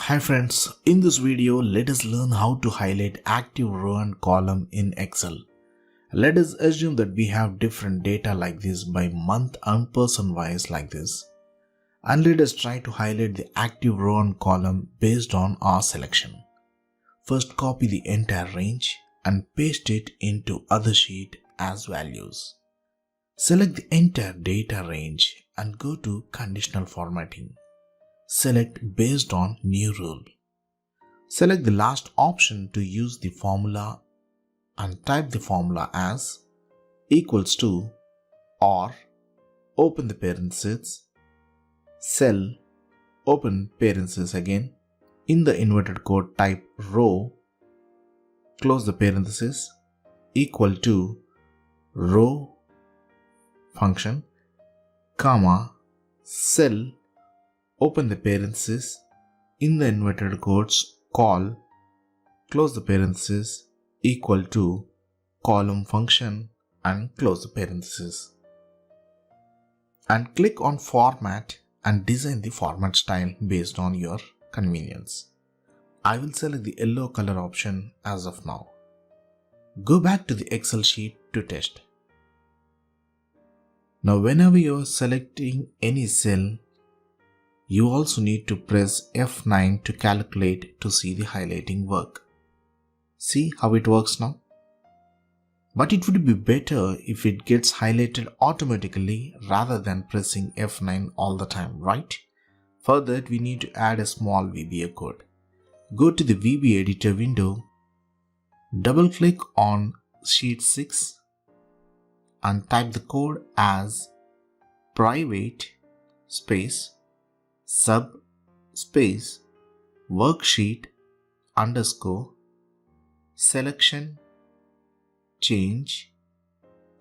Hi friends, in this video let us learn how to highlight active row and column in Excel. Let us assume that we have different data like this by month and person wise like this. And let us try to highlight the active row and column based on our selection. First copy the entire range and paste it into other sheet as values. Select the entire data range and go to Conditional Formatting. Select based on new rule. Select the last option to use the formula and type the formula as equals to or open the parentheses, cell, open parentheses again, in the inverted code type row, close the parentheses, equal to row function, comma, cell, open the parentheses, in the inverted quotes, call, close the parentheses, equal to column function and close the parentheses. And click on format and design the format style based on your convenience. I will select the yellow color option as of now. Go back to the Excel sheet to test. Now whenever you are selecting any cell, you also need to press F9 to calculate to see the highlighting work. See how it works now? But it would be better if it gets highlighted automatically rather than pressing F9 all the time, right? For that we need to add a small VBA code. Go to the VBA editor window, double click on sheet 6 and type the code as private space sub space worksheet underscore selection change,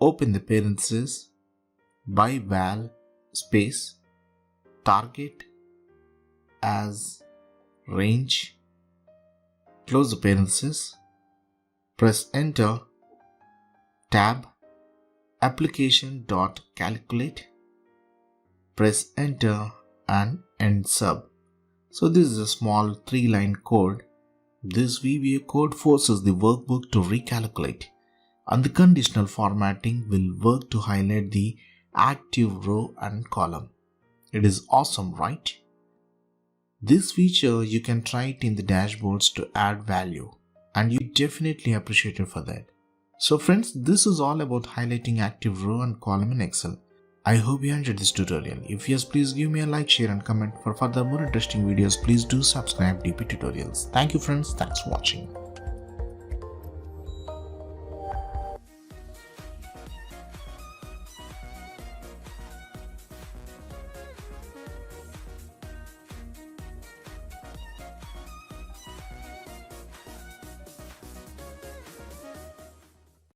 open the parentheses, by val space target as range, close the parentheses, press enter, tab application.calculate, press enter and end sub. So this is a small 3-line code. This VBA code forces the workbook to recalculate, and the conditional formatting will work to highlight the active row and column. It is awesome, right? This feature you can try it in the dashboards to add value, and you definitely appreciate it for that. So friends, this is all about highlighting active row and column in Excel. I hope you enjoyed this tutorial. If yes, please give me a like, share and comment. For further more interesting videos, please do subscribe DP Tutorials. Thank you friends, thanks for watching.